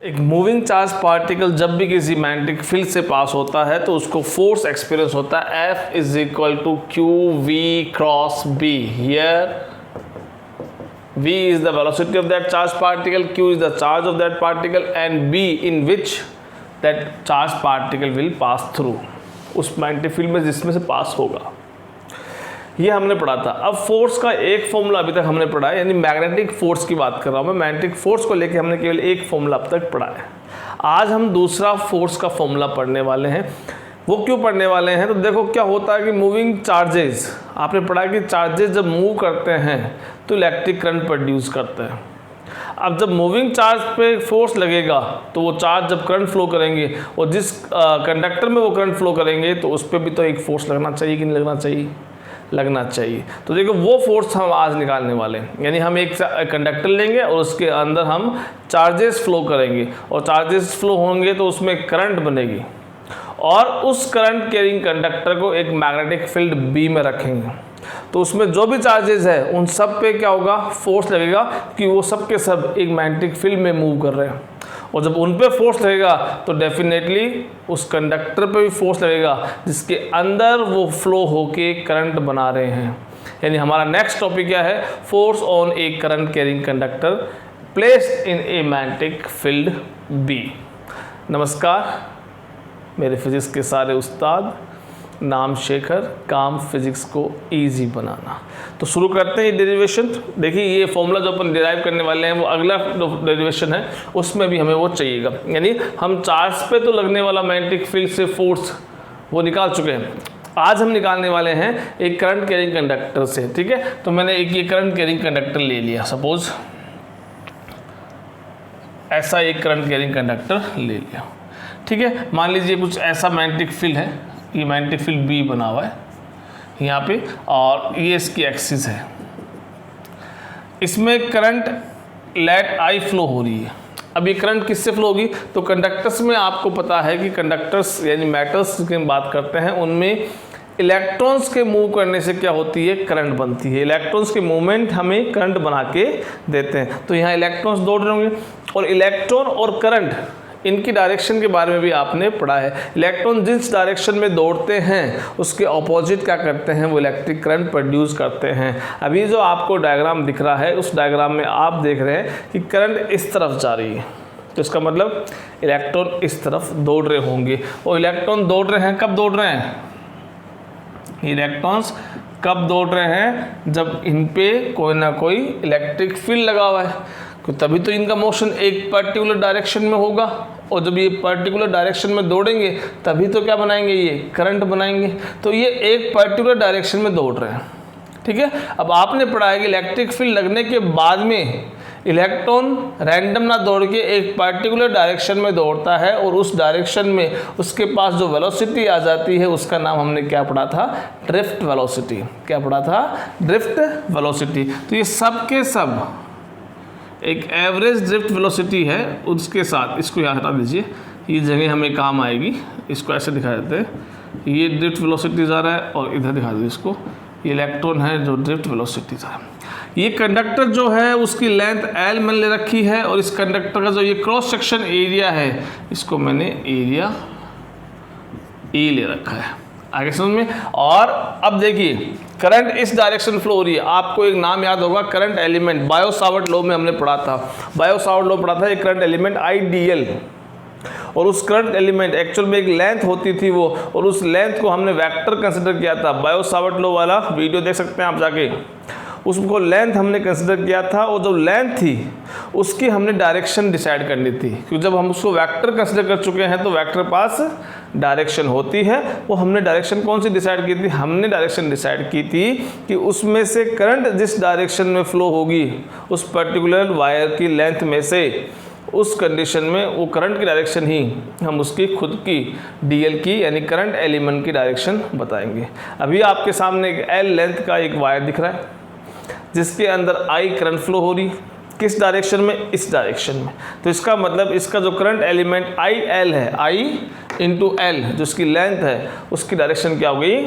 एक moving charge particle जब भी किसी मैग्नेटिक फील्ड से पास होता है तो उसको फोर्स एक्सपीरियंस होता है F is equal to q v cross b. Here v is the velocity of that charged particle, q is the charge of that particle and b in which that charged particle will pass through, उस magnetic field में जिसमें से पास होगा। ये हमने पढ़ा था। अब फोर्स का एक फॉर्मूला अभी तक हमने पढ़ा है, यानी मैग्नेटिक फोर्स की बात कर रहा हूँ मैं। मैग्नेटिक फोर्स को लेके हमने केवल एक फॉर्मूला अब तक पढ़ा है। आज हम दूसरा फोर्स का फॉर्मूला पढ़ने वाले हैं। वो क्यों पढ़ने वाले हैं? तो देखो क्या होता है कि मूविंग चार्जेस, आपने पढ़ा कि चार्जेस जब मूव करते हैं तो इलेक्ट्रिक करंट प्रोड्यूस करते हैं। अब जब मूविंग चार्ज पे फोर्स लगेगा तो वो चार्ज जब करंट फ्लो करेंगे और जिस कंडक्टर में वो करंट फ्लो करेंगे तो उस पर भी तो एक फोर्स लगना चाहिए कि नहीं लगना चाहिए? लगना चाहिए। तो देखो वो फोर्स हम आज निकालने वाले हैं, यानी हम एक कंडक्टर लेंगे और उसके अंदर हम चार्जेस फ्लो करेंगे और चार्जेस फ्लो होंगे तो उसमें करंट बनेगी और उस करंट कैरिंग कंडक्टर को एक मैग्नेटिक फील्ड बी में रखेंगे तो उसमें जो भी चार्जेस है उन सब पे क्या होगा? फोर्स लगेगा कि वो सब के सब एक मैग्नेटिक फील्ड में मूव कर रहे हैं और जब उन पे फोर्स लगेगा तो डेफिनेटली उस कंडक्टर पे भी फोर्स लगेगा जिसके अंदर वो फ्लो होके करंट बना रहे हैं। यानी हमारा नेक्स्ट टॉपिक क्या है? Force on a current carrying conductor placed in a magnetic field B. नमस्कार, मेरे फिजिक्स के सारे उस्ताद, नाम शेखर, काम फिजिक्स को इजी बनाना। तो शुरू करते हैं ये डेरिवेशन। देखिए ये फॉर्मूला जो अपन डिराइव करने वाले हैं वो अगला डेरिवेशन है, उसमें भी हमें वो चाहिएगा। यानी हम चार्ज पे तो लगने वाला मैग्नेटिक फील्ड से फोर्स वो निकाल चुके हैं। आज हम निकालने वाले हैं एक करंट कैरिंग कंडक्टर से। ठीक है, तो मैंने एक ये करंट कैरिंग कंडक्टर ले लिया, सपोज ऐसा एक करंट कैरिंग कंडक्टर ले लिया। ठीक है, मान लीजिए कुछ ऐसा मैग्नेटिक फील्ड है, ये मैग्नेटिक फील्ड बी बना हुआ है यहाँ पे और ये इसकी एक्सिस है। इसमें करंट लेट आई फ्लो हो रही है। अब ये करंट किससे फ्लो होगी? तो कंडक्टर्स में आपको पता है कि कंडक्टर्स यानी मेटल्स की हम बात करते हैं, उनमें इलेक्ट्रॉन्स के मूव करने से क्या होती है? करंट बनती है। इलेक्ट्रॉन्स के मूवमेंट हमें करंट बना के देते हैं। तो यहाँ इलेक्ट्रॉन्स दौड़ रहे होंगे और इलेक्ट्रॉन और करंट इनकी डायरेक्शन के बारे में भी आपने पढ़ा है। इलेक्ट्रॉन जिस डायरेक्शन में दौड़ते हैं उसके ऑपोजिट क्या करते हैं? वो इलेक्ट्रिक करंट प्रोड्यूस करते हैं। अभी जो आपको डायग्राम दिख रहा है उस डायग्राम में आप देख रहे हैं कि करंट इस तरफ जा रही है, तो इसका मतलब इलेक्ट्रॉन इस तरफ दौड़ रहे होंगे। और इलेक्ट्रॉन दौड़ रहे हैं, कब दौड़ रहे हैं? इलेक्ट्रॉन्स कब दौड़ रहे हैं? जब इन पे कोई ना कोई इलेक्ट्रिक फील्ड लगा हुआ है, तभी तो इनका मोशन एक पर्टिकुलर डायरेक्शन में होगा और जब ये पर्टिकुलर डायरेक्शन में दौड़ेंगे तभी तो क्या बनाएंगे? ये करंट बनाएंगे। तो ये एक पर्टिकुलर डायरेक्शन में दौड़ रहे हैं। ठीक है, अब आपने पढ़ा है कि इलेक्ट्रिक फील्ड लगने के बाद में इलेक्ट्रॉन रैंडम ना दौड़ के एक पर्टिकुलर डायरेक्शन में दौड़ता है और उस डायरेक्शन में उसके पास जो वेलोसिटी आ जाती है उसका नाम हमने क्या पढ़ा था? Drift velocity. क्या पढ़ा था? Drift velocity. तो ये सब के सब एक एवरेज ड्रिफ्ट वेलोसिटी है, उसके साथ इसको यहाँ हटा दीजिए, ये जगह हमें काम आएगी। इसको ऐसे दिखा देते हैं, ये ड्रिफ्ट वेलोसिटी जा रहा है और इधर दिखा दीजिए इसको, ये इलेक्ट्रॉन है जो ड्रिफ्ट वेलोसिटी जा रहा है। ये कंडक्टर जो है उसकी लेंथ L मैंने ले रखी है और इस कंडक्टर का जो ये क्रॉस सेक्शन एरिया है इसको मैंने एरिया E ले रखा है। आगे समझ में? और अब देखिए करंट इस डायरेक्शन फ्लो हो रही है। आपको एक नाम याद होगा, current element, Biot Savart law में हमने पढ़ा था। बायो सावर्ट लॉ पढ़ा था, एक करंट एलिमेंट आईडीएल, और उस करंट एलिमेंट एक्चुअल में एक लेंथ होती थी वो, और उस लेंथ को हमने वेक्टर कंसिडर किया था। बायो सावर्ट लॉ वाला वीडियो देख सकते हैं आप जाके, उसको लेंथ हमने कंसिडर किया था और जो लेंथ थी उसकी हमने डायरेक्शन डिसाइड करनी थी, क्योंकि जब हम उसको वेक्टर कंसिडर कर चुके हैं तो वेक्टर पास डायरेक्शन होती है। वो हमने डायरेक्शन कौन सी डिसाइड की थी? हमने डायरेक्शन डिसाइड की थी कि उसमें से करंट जिस डायरेक्शन में फ्लो होगी उस पर्टिकुलर वायर की लेंथ में से, उस कंडीशन में वो करंट की डायरेक्शन ही हम उसकी खुद की डीएल की यानी करंट एलिमेंट की डायरेक्शन बताएंगे। अभी आपके सामने एक एल लेंथ का एक वायर दिख रहा है जिसके अंदर आई करंट फ्लो हो रही, किस डायरेक्शन में? इस डायरेक्शन में। तो इसका मतलब इसका जो करंट एलिमेंट आई एल है, आई इंटू एल जो इसकी लेंथ है उसकी डायरेक्शन क्या हो गई?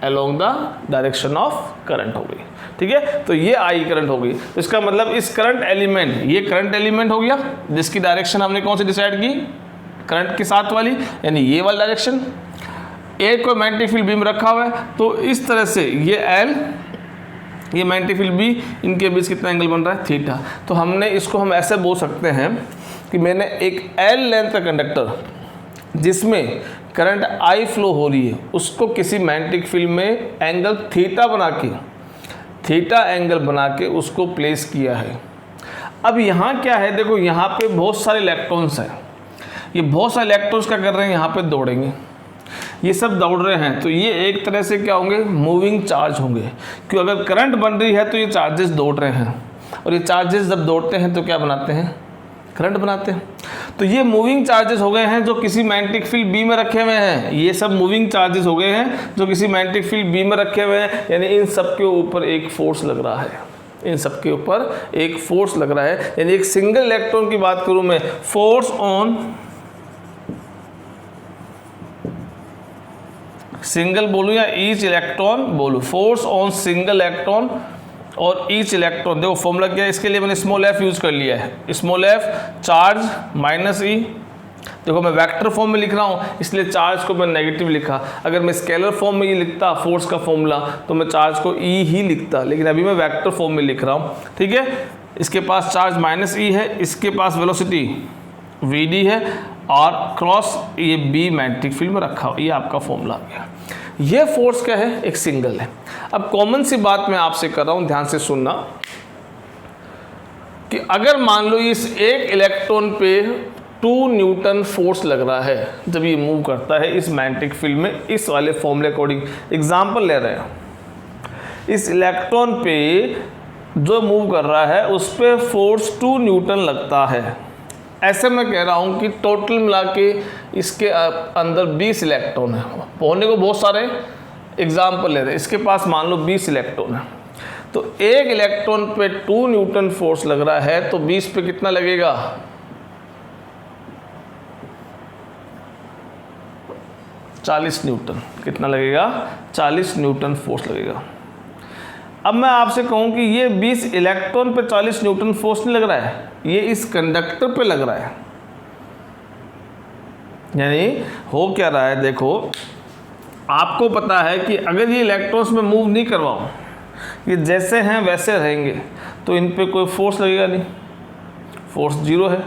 Along the direction of current हो गई। ठीक है। तो ये आई करंट हो गई। तो इसका मतलब इस करंट एलिमेंट, ये करंट एलिमेंट हो गया जिसकी डायरेक्शन हमने कौन सी डिसाइड की, करंट के साथ वाली, यानी ये वाला डायरेक्शन। एक कोई मैग्नेटिक फील्ड बीम रखा हुआ है, तो इस तरह से ये एल, ये मैग्नेटिक फील्ड बी, इनके बीच कितना एंगल बन रहा है, थीटा। तो हमने इसको हम ऐसे बोल सकते हैं कि मैंने एक एल लेंथ का कंडक्टर जिसमें करंट आई फ्लो हो रही है, उसको किसी मैग्नेटिक फील्ड में एंगल थीटा बना के, थीटा एंगल बना के उसको प्लेस किया है। अब यहाँ क्या है, देखो यहाँ पे बहुत सारे इलेक्ट्रॉन्स हैं, ये बहुत सारे इलेक्ट्रॉन्स क्या कर रहे हैं, यहाँ पे दौड़ेंगे, ये सब दौड़ रहे हैं। तो ये एक तरह से क्या होंगे, मूविंग चार्ज होंगे, क्योंकि अगर करंट बन रही है तो ये चार्जेस दौड़ रहे हैं, और ये चार्जेस जब दौड़ते हैं तो क्या बनाते हैं, करंट बनाते हैं। तो ये मूविंग चार्जेस हो गए हैं जो किसी मैग्नेटिक फील्ड बी में रखे हुए हैं, ये सब मूविंग चार्जेस हो गए हैं जो किसी मैग्नेटिक फील्ड बी में रखे हुए हैं, यानी इन सब के ऊपर एक फोर्स लग रहा है, इन सब के ऊपर एक फोर्स लग रहा है। यानी एक सिंगल इलेक्ट्रॉन की बात करूं मैं, फोर्स ऑन सिंगल बोलूं या ईच इलेक्ट्रॉन बोलूं, फोर्स ऑन सिंगल इलेक्ट्रॉन और ईच इलेक्ट्रॉन, देखो फॉर्मूला क्या है इसके लिए, मैंने स्मॉल एफ यूज कर लिया है, स्मॉल एफ चार्ज माइनस ई। देखो मैं वेक्टर फॉर्म में लिख रहा हूँ इसलिए चार्ज को मैं नेगेटिव लिखा, अगर मैं स्केलर फॉर्म में ये लिखता फोर्स का फॉर्मूला तो मैं चार्ज को ई ही लिखता, लेकिन अभी मैं वेक्टर फॉर्म में लिख रहा हूँ, ठीक है। इसके पास चार्ज माइनस ई है, इसके पास वेलोसिटी वी डी है, और क्रॉस ये बी मैग्नेटिक फील्ड में रखा हुआ, ये आपका फॉर्मूला आ गया। ये फोर्स क्या है, एक सिंगल है। अब कॉमन सी बात मैं आपसे कर रहा हूं, ध्यान से सुनना, कि अगर मान लो इस एक इलेक्ट्रॉन पे 2 न्यूटन फोर्स लग रहा है जब ये मूव करता है इस मैग्नेटिक फील्ड में, इस वाले फॉर्मूले अकॉर्डिंग एग्जांपल ले रहे हैं, इस इलेक्ट्रॉन पे जो मूव कर रहा है उस पे फोर्स 2 न्यूटन लगता है। ऐसे मैं कह रहा हूँ कि टोटल मिला के इसके अंदर 20 इलेक्ट्रॉन है, होने को बहुत सारे एग्जाम्पल ले रहे हैं, इसके पास मान लो 20 इलेक्ट्रॉन है, तो एक इलेक्ट्रॉन पे 2 न्यूटन फोर्स लग रहा है, तो 20 पे कितना लगेगा, 40 न्यूटन, कितना लगेगा, 40 न्यूटन फोर्स लगेगा। अब मैं आपसे कहूं कि ये 20 इलेक्ट्रॉन पे 40 न्यूटन फोर्स नहीं लग रहा है, ये इस कंडक्टर पे लग रहा है। यानी हो क्या रहा है, देखो आपको पता है कि अगर ये इलेक्ट्रॉन्स में मूव नहीं करवाऊं, ये जैसे हैं वैसे रहेंगे, तो इन पे कोई फोर्स लगेगा नहीं, फोर्स जीरो है,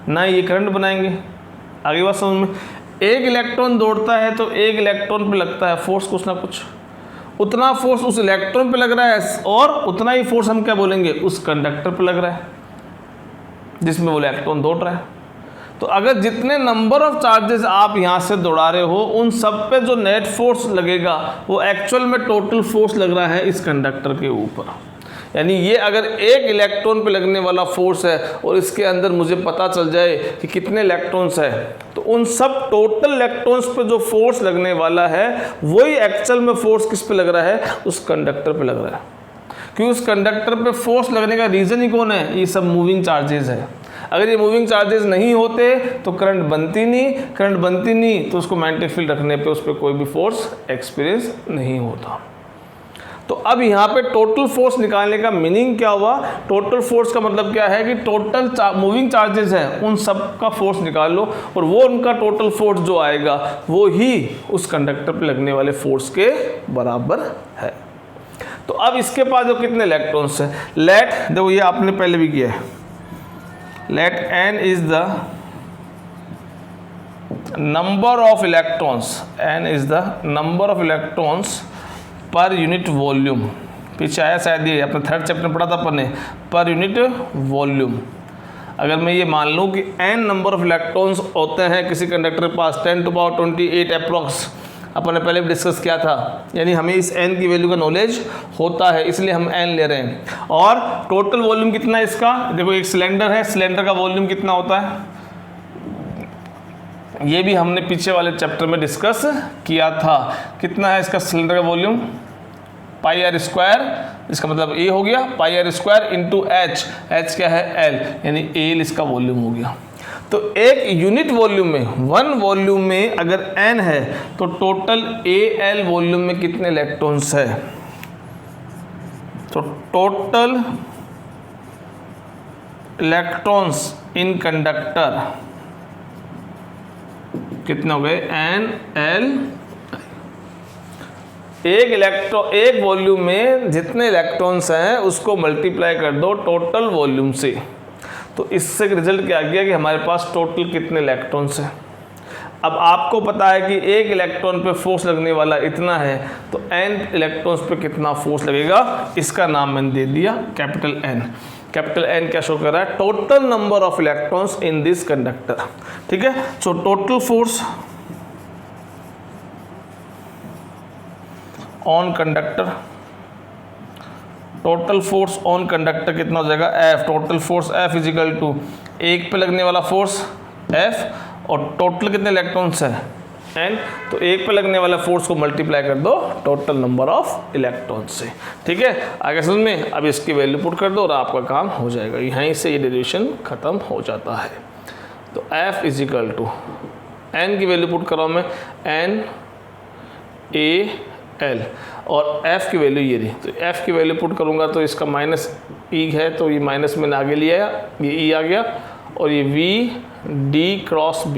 ना ये करंट बनाएंगे। आगे बात समझ में, एक इलेक्ट्रॉन दौड़ता है तो एक इलेक्ट्रॉन पे लगता है फोर्स कुछ ना कुछ, उतना फोर्स उस इलेक्ट्रॉन पे लग रहा है, और उतना ही फोर्स हम क्या बोलेंगे, उस कंडक्टर पे लग रहा है जिसमें वो इलेक्ट्रॉन दौड़ रहा है। तो अगर जितने नंबर ऑफ चार्जेस आप यहाँ से दौड़ा रहे हो, उन सब पे जो नेट फोर्स लगेगा वो एक्चुअल में टोटल फोर्स लग रहा है इस कंडक्टर के ऊपर। यानी ये अगर एक इलेक्ट्रॉन पे लगने वाला फोर्स है और इसके अंदर मुझे पता चल जाए कि कितने इलेक्ट्रॉन्स है, तो उन सब टोटल इलेक्ट्रॉन्स पे जो फोर्स लगने वाला है वही एक्चुअल में फोर्स किस पे लग रहा है, उस कंडक्टर पे लग रहा है। क्योंकि उस कंडक्टर पे फोर्स लगने का रीज़न ही कौन है, ये सब मूविंग चार्जेस है। अगर ये मूविंग चार्जेस नहीं होते तो करंट बनती नहीं, करंट बनती नहीं तो उसको मैग्नेटिक फील्ड रखने पे उस पर कोई भी फोर्स एक्सपीरियंस नहीं होता। तो अब यहाँ पे टोटल फोर्स निकालने का मीनिंग क्या हुआ, टोटल फोर्स का मतलब क्या है कि टोटल मूविंग चार्जेस हैं उन सब का फोर्स निकाल लो, और वो उनका टोटल फोर्स जो आएगा वो ही उस कंडक्टर पे लगने वाले फोर्स के बराबर है। तो अब इसके पास जो कितने इलेक्ट्रॉन्स हैं, लेट, देखो ये आपने पहले भी किया है, let n is the number of electrons, n is the number of electrons per unit volume. पीछे आया शायद, ये अपने 3rd चैप्टर में पढ़ा था अपन ने, पर यूनिट वॉल्यूम। अगर मैं ये मान लूँ कि n नंबर ऑफ इलेक्ट्रॉन्स होते हैं किसी कंडक्टर के पास, 10⁻28 अप्रॉक्स, अपन ने पहले भी डिस्कस किया था, यानी हमें इस n की वैल्यू का नॉलेज होता है इसलिए हम n ले रहे हैं। और टोटल वॉल्यूम कितना है इसका, देखो एक सिलेंडर है, सिलेंडर का वॉल्यूम कितना होता है, ये भी हमने पीछे वाले चैप्टर में डिस्कस किया था। कितना है इसका सिलेंडर का वॉल्यूम, πr², इसका मतलब a हो गया, πr² इंटू h, h क्या है l, यानी l इसका वॉल्यूम हो गया। तो एक यूनिट वॉल्यूम में, 1 वॉल्यूम में अगर n है तो टोटल al वॉल्यूम में कितने इलेक्ट्रॉन्स है, तो टोटल इलेक्ट्रॉन्स इन कंडक्टर कितने हो गए, NL। एक वॉल्यूम में जितने इलेक्ट्रॉन्स हैं उसको मल्टीप्लाई कर दो टोटल वॉल्यूम से, तो इससे रिजल्ट क्या गया कि हमारे पास टोटल कितने इलेक्ट्रॉन्स हैं। अब आपको पता है कि एक इलेक्ट्रॉन पे फोर्स लगने वाला इतना है, तो n इलेक्ट्रॉन्स पे कितना फोर्स लगेगा, इसका नाम मैंने दे दिया कैपिटल N। कैपिटल N क्या शो कर रहा है, total number of electrons in this conductor. ठीक है, so total force on conductor, total force on conductor कितना हो जाएगा, F। Total force F is equal to एक पे लगने वाला फोर्स F और टोटल कितने इलेक्ट्रॉन्स है N, तो एक पे लगने वाला फोर्स को मल्टीप्लाई कर दो टोटल नंबर ऑफ इलेक्ट्रॉन्स से। ठीक है, आगे समझ में। अब इसकी वैल्यू पुट कर दो और आपका काम हो जाएगा, यहीं से ये डेरिवेशन खत्म हो जाता है। तो F is equal to N की वैल्यू पुट कर रहा हूँ मैं, NaL और F की वैल्यू ये रही, तो F की वैल्यू पुट करूँगा तो इसका माइनस E है, तो ये माइनस मैंने आगे लिया, ये E आ गया और ये VD क्रॉस B,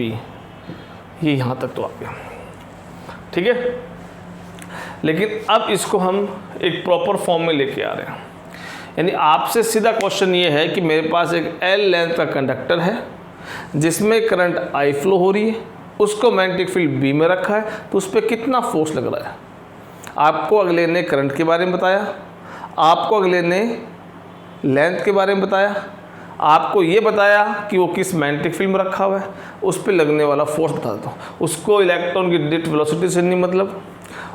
ये यहाँ तक तो आ गया। ठीक है, लेकिन अब इसको हम एक प्रॉपर फॉर्म में लेके आ रहे हैं, यानी आपसे सीधा क्वेश्चन ये है कि मेरे पास एक L लेंथ का कंडक्टर है जिसमें करंट I फ्लो हो रही है, उसको मैग्नेटिक फील्ड B में रखा है, तो उस पर कितना फोर्स लग रहा है। आपको अगले ने करंट के बारे में बताया, आपको अगले ने लेंथ के बारे में बताया, आपको ये बताया कि वो किस मैग्नेटिक फील्ड में रखा हुआ है, उस पर लगने वाला फोर्स बता दो। उसको इलेक्ट्रॉन की ड्रिफ्ट वेलोसिटी से नहीं मतलब,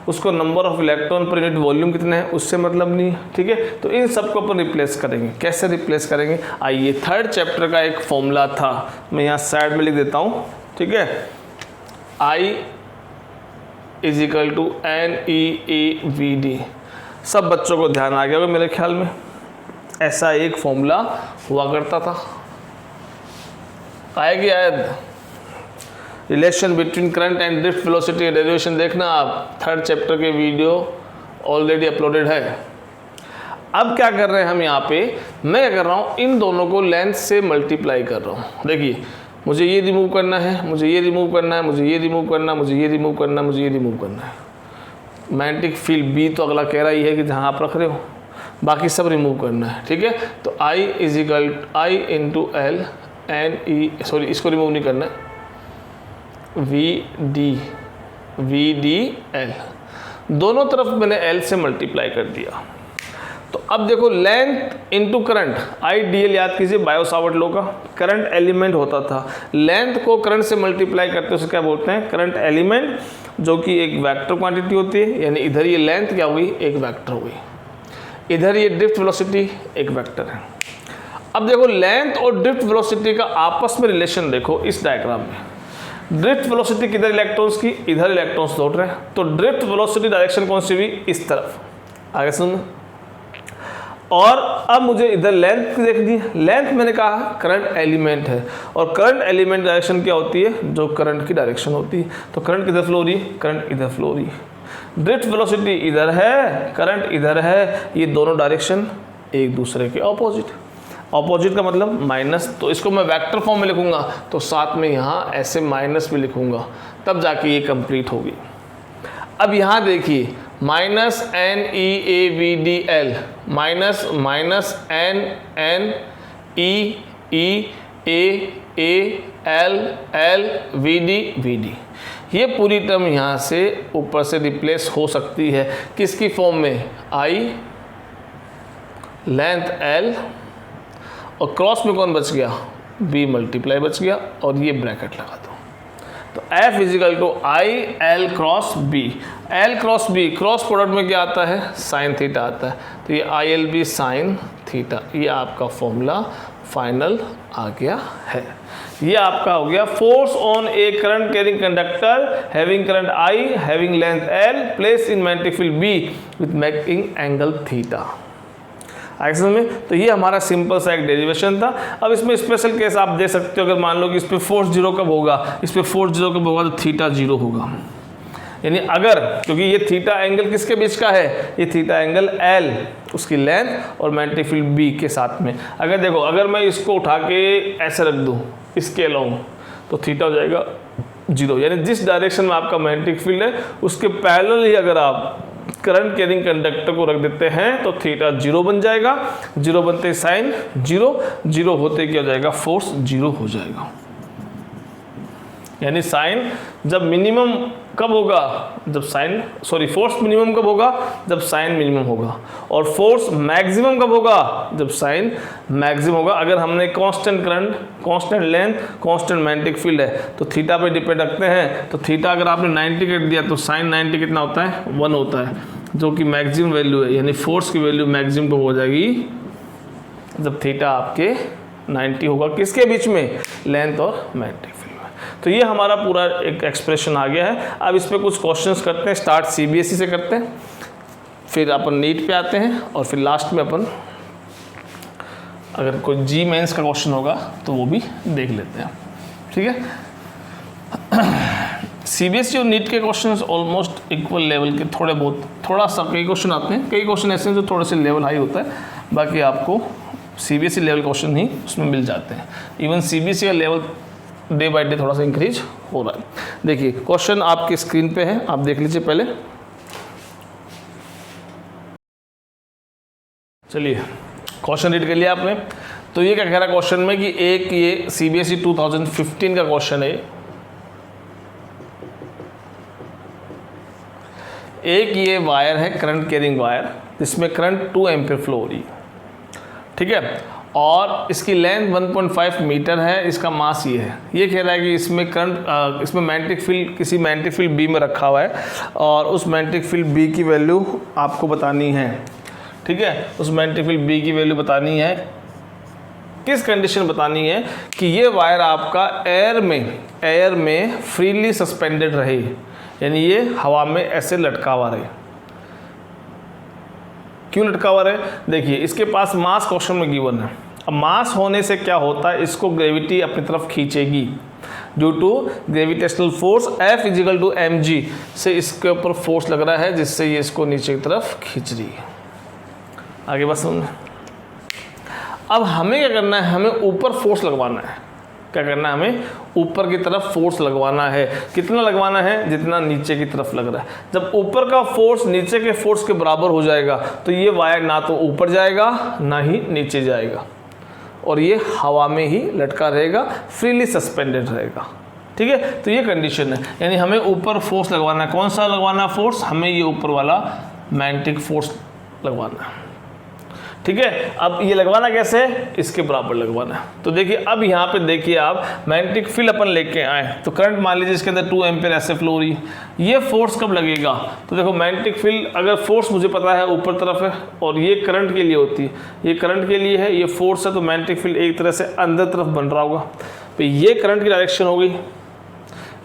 उसको नंबर ऑफ इलेक्ट्रॉन पर यूनिट वॉल्यूम कितने हैं उससे मतलब नहीं है। ठीक है, तो इन सबको अपन रिप्लेस करेंगे। कैसे रिप्लेस करेंगे, आइए, थर्ड चैप्टर का एक फॉर्मूला था, मैं यहाँ साइड में लिख देता हूँ। ठीक है, I is equal to NeAVD। सब बच्चों को ध्यान आ गया होगा मेरे ख्याल में, ऐसा एक फॉर्मूला हुआ करता था। आएगी याद, relation between current and drift velocity, derivation देखना आप, थर्ड चैप्टर के वीडियो ऑलरेडी अपलोडेड है। अब क्या कर रहे हैं हम यहाँ पे, मैं क्या कर रहा हूँ, इन दोनों को लेंथ से मल्टीप्लाई कर रहा हूँ। देखिए, मुझे ये रिमूव करना है, मुझे ये रिमूव करना है, मुझे ये रिमूव करना है, मुझे ये रिमूव करना है, मुझे ये रिमूव करना है। मैग्नेटिक फील्ड B तो अगला कह रहा ही है कि जहाँ आप रख रहे हो, बाकी सब रिमूव करना है। ठीक है, तो I is equal I into L NE, sorry इसको रिमूव नहीं करना है, VDL, दोनों तरफ मैंने L से मल्टीप्लाई कर दिया। तो अब देखो, लेंथ इनटू करंट, IDL याद कीजिए बायो सावर्ट लॉ का, करंट एलिमेंट होता था, लेंथ को करंट से मल्टीप्लाई करते हैं उसे क्या बोलते हैं, करंट एलिमेंट, जो कि एक वेक्टर क्वांटिटी होती है, यानी इधर ये लेंथ क्या हुई, एक वेक्टर हुई, इधर ये ड्रिफ्ट वेलोसिटी एक वेक्टर है। अब देखो, लेंथ और ड्रिफ्ट वेलोसिटी का आपस में रिलेशन देखो इस डायग्राम में। ड्रिफ्ट वेलोसिटी किधर इलेक्ट्रॉन्स की, इधर इलेक्ट्रॉन्स दौड़ रहे हैं, तो ड्रिफ्ट वेलोसिटी डायरेक्शन कौन सी हुई, इस तरफ। आगे सुन, और अब मुझे इधर लेंथ देखनी है। लेंथ मैंने कहा करंट एलिमेंट है, और करंट एलिमेंट डायरेक्शन क्या होती है, जो करंट की डायरेक्शन होती है। तो करंट किधर फ्लो हो रही है, करंट इधर फ्लो हो रही है। ड्रिफ्ट वेलोसिटी इधर है, करंट इधर है, ये दोनों डायरेक्शन एक दूसरे के ऑपोजिट। ऑपोजिट का मतलब माइनस, तो इसको मैं वेक्टर फॉर्म में लिखूंगा, तो साथ में यहाँ ऐसे माइनस भी लिखूंगा, तब जाके ये कंप्लीट होगी। अब यहाँ देखिए, minus NeAVDL minus minus NeALL ये पूरी टर्म यहाँ से ऊपर से रिप्लेस हो सकती है किसकी फॉर्म में, I लेंथ L और क्रॉस में कौन बच गया, B मल्टीप्लाई बच गया, और ये ब्रैकेट लगा दो। तो F is equal to IL cross B। L cross B cross product में क्या आता है, साइन थीटा आता है, तो ये ILB साइन थीटा, ये आपका फॉर्मूला फाइनल आ गया है। ये आपका हो गया force on a current carrying conductor having current I having length L place in magnetic field B with making angle theta. Action में तो ये हमारा सिंपल सा एक डेरिवेशन था। अब इसमें स्पेशल केस आप दे सकते हो, अगर मान लो कि इस पर फोर्स जीरो कब होगा, इस पर फोर्स जीरो कब होगा, तो थीटा जीरो होगा, यानी अगर, क्योंकि ये थीटा एंगल किसके बीच का है, ये थीटा एंगल L उसकी लेंथ और मैग्नेटिक फील्ड B के साथ में, अगर देखो अगर मैं इसको उठा के ऐसे रख दूँ इसके अलोंग तो थीटा हो जाएगा 0, यानी जिस डायरेक्शन में आपका मैग्नेटिक फील्ड है उसके पैरेलल ही अगर आप करंट कैरिंग कंडक्टर को रख देते हैं तो थीटा 0 बन जाएगा, 0 बनते साइन 0, 0 होते क्या हो जाएगा, फोर्स 0 हो जाएगा। यानी साइन जब मिनिमम कब होगा, जब साइन फोर्स मिनिमम कब होगा, जब साइन मिनिमम होगा, और फोर्स मैक्सिमम कब होगा, जब साइन मैक्सिमम होगा। अगर हमने constant current, constant length, constant magnetic field है तो थीटा पे डिपेंड रखते हैं, तो थीटा अगर आपने 90 कर दिया तो साइन 90 कितना होता है, 1 होता है, जो कि मैक्सिमम वैल्यू है, यानी फोर्स की वैल्यू मैक्सिमम कब हो जाएगी, जब थीटा आपके 90 होगा, किसके बीच में, लेंथ और मैग्नेटिक फील्ड में। तो ये हमारा पूरा एक एक्सप्रेशन आ गया है। अब इस पे कुछ क्वेश्चंस करते हैं, स्टार्ट CBSE से करते हैं, फिर अपन नीट पे आते हैं, और फिर लास्ट में अपन अगर कोई जी मेंस का क्वेश्चन होगा तो वो भी देख लेते हैं, ठीक है। CBSE और नीट के क्वेश्चन ऑलमोस्ट इक्वल लेवल के, थोड़े बहुत थोड़ा सा कई क्वेश्चन आते हैं, कई क्वेश्चन ऐसे हैं जो थोड़े से लेवल हाई होता है, बाकी आपको CBSE लेवल क्वेश्चन ही उसमें मिल जाते हैं। इवन CBSE का लेवल डे बाय डे थोड़ा सा इंक्रीज हो रहा है। देखिए क्वेश्चन आपकी स्क्रीन पे है, आप देख लीजिए पहले। चलिए क्वेश्चन रीड कर लिया आपने। तो ये क्या कह रहा है क्वेश्चन में कि एक ये CBSE 2015 का क्वेश्चन है, एक ये वायर है करंट कैरिंग वायर जिसमें करंट 2 एम्पीयर फ्लो हो रही है, ठीक है, और इसकी लेंथ 1.5 मीटर है, इसका मास ये है। ये कह रहा है कि इसमें करंट इसमें मैग्नेटिक फील्ड, किसी मैग्नेटिक फील्ड B में रखा हुआ है, और उस मैग्नेटिक फील्ड B की वैल्यू आपको बतानी है, ठीक है, उस मैग्नेटिक फील्ड B की वैल्यू बतानी है, किस कंडीशन बतानी है कि ये वायर आपका एयर में फ्रीली सस्पेंडेड रहे, यानी ये हवा में ऐसे लटका हुआ रहे। क्यों लटका हुआ रहे, देखिए इसके पास मास क्वेश्चन में गिवन है। अब मास होने से क्या होता है, इसको ग्रेविटी अपनी तरफ खींचेगी, due to gravitational force F = mg से इसके ऊपर फोर्स लग रहा है, जिससे ये इसको नीचे की तरफ खींच रही है। आगे बस सुन, अब हमें क्या करना है, हमें ऊपर फोर्स लगवाना है। क्या करना है, हमें ऊपर की तरफ फोर्स लगवाना है। कितना लगवाना है, जितना नीचे की तरफ लग रहा है। जब ऊपर का फोर्स नीचे के फोर्स के बराबर हो जाएगा तो ये वायर ना तो ऊपर जाएगा ना ही नीचे जाएगा, और ये हवा में ही लटका रहेगा, फ्रीली सस्पेंडेड रहेगा, ठीक है। तो ये कंडीशन है, यानी हमें ऊपर फोर्स लगवाना है। कौन सा लगवाना है फोर्स, हमें ये ऊपर वाला मैग्नेटिक फोर्स लगवाना है, ठीक है। अब ये लगवाना कैसे है, इसके बराबर लगवाना है। तो देखिए अब यहाँ पे देखिए आप मैग्नेटिक फील्ड अपन लेके आए, तो करंट मान लीजिए इसके अंदर 2 एम्पीयर ऐसे फ्लो हो रही है। ये फोर्स कब लगेगा, तो देखो मैग्नेटिक फील्ड, अगर फोर्स मुझे पता है ऊपर तरफ है और ये करंट के लिए होती है, ये करंट के लिए है, ये फोर्स है, तो मैग्नेटिक फील्ड एक तरह से अंदर तरफ बन रहा होगा। तो ये करंट की डायरेक्शन हो गई,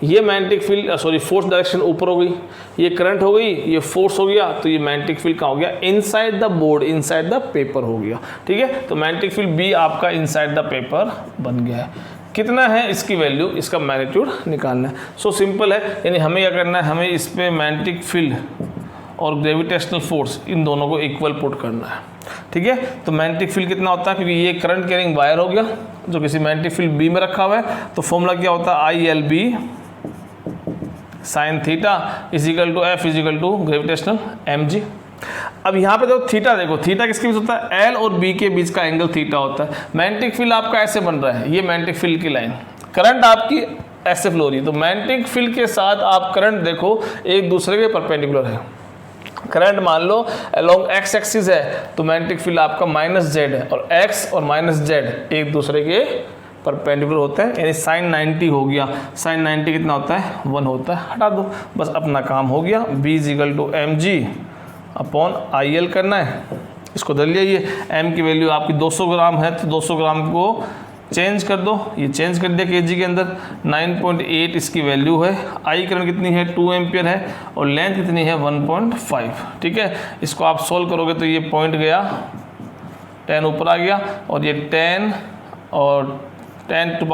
ये मैग्नेटिक फील्ड फोर्स डायरेक्शन ऊपर हो गई, ये करंट हो गई, ये फोर्स हो गया, तो ये मैग्नेटिक फील्ड कहाँ हो गया, inside the board, inside the paper हो गया, ठीक है। तो मैग्नेटिक फील्ड B आपका इनसाइड द पेपर बन गया है। कितना है इसकी वैल्यू, इसका मैग्नीट्यूड निकालना है। सो सिंपल है, यानी हमें क्या करना है, हमें इस पे मैग्नेटिक फील्ड और ग्रेविटेशनल फोर्स इन दोनों को इक्वल पुट करना है, ठीक है। तो मैग्नेटिक फील्ड कितना होता है, क्योंकि ये करंट कैरिंग वायर हो गया जो किसी मैग्नेटिक फील्ड B में रखा हुआ है, तो फॉर्मूला क्या होता है, ILB sin theta = F = gravitational mg। अब यहाँ पे तो थीटा देखो, थीटा किसके बीच होता है, L और B के बीच का एंगल थीटा होता है। मैग्नेटिक फील्ड आपका ऐसे बन रहा है, ये मैग्नेटिक फील्ड की लाइन, करंट आपकी ऐसे फ्लो हो रही है, तो मैग्नेटिक फील्ड के साथ आप करंट देखो एक दूसरे के परपेंडिकुलर है। करंट मान लो अलोंग x एक्सिस है, तो मैग्नेटिक फील्ड आपका -z है, और x और -z एक दूसरे के परपेंडिकुलर होते हैं, यानी sin 90 हो गया। sin 90 कितना होता है, 1 होता है, हटा दो, बस अपना काम हो गया। B = mg/IL करना है, इसको धर लिया। ये m की वैल्यू आपकी 200 ग्राम है, तो 200 ग्राम को चेंज कर दो, ये चेंज कर दिया kg के अंदर। 9.8 इसकी वैल्यू है। I करंट कितनी है, 2 एम्पियर है, और लेंथ कितनी है, 1.5, ठीक है। इसको आप सोल्व करोगे तो ये पॉइंट गया, 10 ऊपर आ गया, और ये 10 और 10⁻³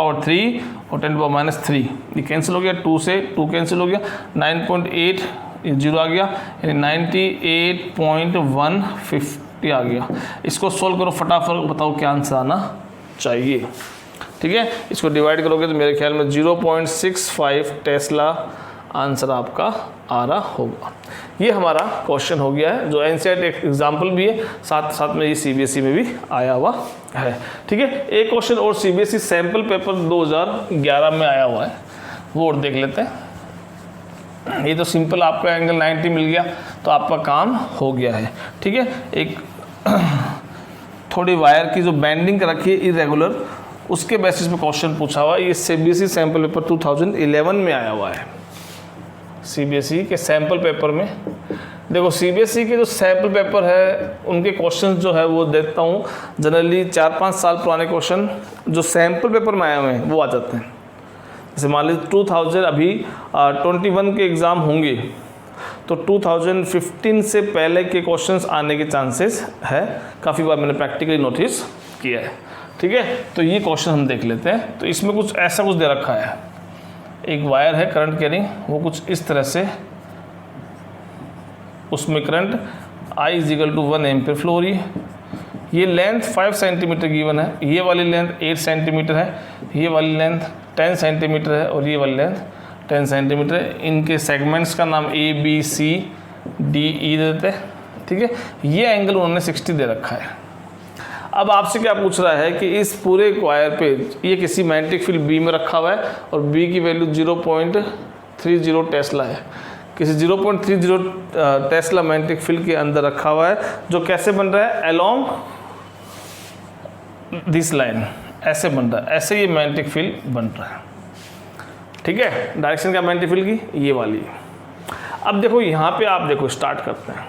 और 10⁻³ ये कैंसिल हो गया, 2 से 2 कैंसिल हो गया। 9.8 ये 0 आ गया, यानी 98.150 आ गया। इसको सोल्व करो फटाफट, बताओ क्या आंसर आना चाहिए। ठीक है, इसको डिवाइड करोगे तो मेरे ख्याल में 0.65 टेस्ला आंसर आपका आ रहा होगा। ये हमारा क्वेश्चन हो गया है, जो एनसीईआरटी एग्जाम्पल भी है, साथ साथ में ये सीबीएसई में भी आया हुआ है। ठीक है, एक क्वेश्चन और सीबीएसई सैम्पल पेपर 2011 में आया हुआ है, वो और देख लेते हैं। ये तो सिंपल आपका एंगल 90 मिल गया तो आपका काम हो गया है। ठीक है, एक थोड़ी वायर की जो बेंडिंग रखी है इरेगुलर, उसके बेसिस पे क्वेश्चन पूछा हुआ है। ये सीबीएसई सैम्पल पेपर 2011 में आया हुआ है। सीबीएसई के सैम्पल पेपर में देखो, सीबीएसई के जो सैम्पल पेपर है उनके क्वेश्चन जो है वो देता हूँ जनरली 4-5 साल पुराने क्वेश्चन जो सैम्पल पेपर में आए हुए हैं वो आ जाते हैं। जैसे मान लीजिए 2000 अभी 21 के एग्ज़ाम होंगे तो 2015 से पहले के क्वेश्चंस आने के चांसेस है, काफ़ी बार मैंने प्रैक्टिकली नोटिस किया है। ठीक है, तो ये क्वेश्चन हम देख लेते हैं। तो इसमें कुछ ऐसा कुछ दे रखा है, एक वायर है करंट कैरिंग, वो कुछ इस तरह से, उसमें करंट I = 1 एम्पीयर फ्लो हो रही है। ये लेंथ 5 सेंटीमीटर गिवन है, ये वाली लेंथ 8 सेंटीमीटर है, ये वाली लेंथ 10 सेंटीमीटर है और ये वाली लेंथ 10 सेंटीमीटर है। इनके सेगमेंट्स का नाम ABCDE देते हैं। ठीक है, ये एंगल उन्होंने 60 दे रखा है। अब आपसे क्या पूछ रहा है कि इस पूरे वायर पे ये किसी मैग्नेटिक फील्ड B में रखा हुआ है और B की वैल्यू 0.30 टेस्ला है। किसी 0.30 टेस्ला मैग्नेटिक फील्ड के अंदर रखा हुआ है, जो कैसे बन रहा है, अलोंग दिस लाइन ऐसे बन रहा है, ऐसे ये मैग्नेटिक फील्ड बन रहा है। ठीक है, डायरेक्शन क्या मैग्नेटिक फील्ड की, ये वाली। अब देखो यहाँ पे आप देखो स्टार्ट करते हैं।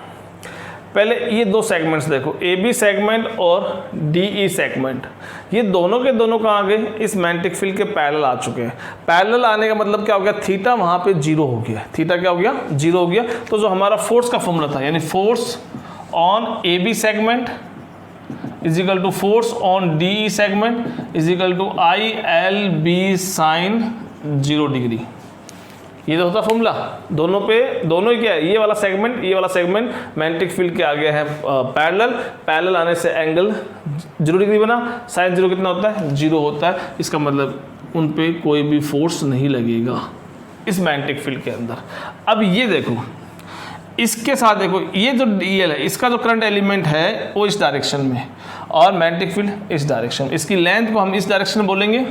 पहले ये दो सेगमेंट्स देखो, AB सेगमेंट और DE सेगमेंट, ये दोनों के दोनों कहाँ आ गए, इस मैग्नेटिक फील्ड के पैरेलल आ चुके हैं। पैरेलल आने का मतलब क्या हो गया, थीटा वहाँ पे 0 हो गया, थीटा क्या हो गया, 0 हो गया। तो जो हमारा फोर्स का फॉर्मूला था, यानी force on AB segment = force on DE segment = ILB sin 0 degree, ये तो होता फॉर्मूला। दोनों पे, दोनों ही क्या है, ये वाला सेगमेंट मैग्नेटिक फील्ड के आगे है पैरेलल आने से एंगल 0 डिग्री बना। sin 0 कितना होता है, 0 होता है। इसका मतलब उन पे कोई भी फोर्स नहीं लगेगा इस मैग्नेटिक फील्ड के अंदर। अब ये देखो, इसके साथ देखो, ये जो DL है, इसका जो करंट एलिमेंट है वो इस डायरेक्शन में और मैग्नेटिक फील्ड इस डायरेक्शन, इसकी लेंथ को हम इस डायरेक्शन में बोलेंगे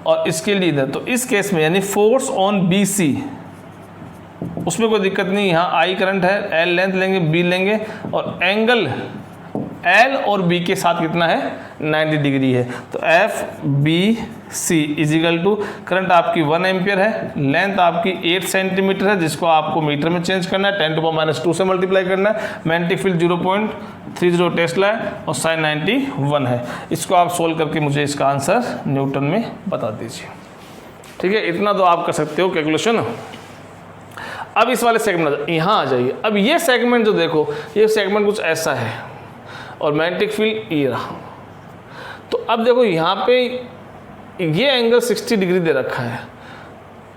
और इसके लिए इधर। तो इस केस में यानी फोर्स ऑन BC, उसमें कोई दिक्कत नहीं, यहाँ I करंट है, L लेंथ लेंगे, B लेंगे और एंगल L और B के साथ कितना है, 90 डिग्री है। तो FBC = करंट आपकी 1 एम्पियर है, लेंथ आपकी 8 सेंटीमीटर है, जिसको आपको मीटर में चेंज करना है, 10⁻² से मल्टीप्लाई करना है। मैग्नेटिक फील्ड 0.30 टेस्ला है और sin 91 है। इसको आप सोल्व करके मुझे इसका आंसर न्यूटन में बता दीजिए। ठीक है, इतना तो आप कर सकते हो कैलकुलेशन। अब इस वाले सेगमेंट यहाँ आ जाइए। अब ये सेगमेंट जो देखो, ये सेगमेंट कुछ ऐसा है और मैग्नेटिक फील्ड ये रहा। तो अब देखो यहाँ पे ये एंगल 60 डिग्री दे रखा है।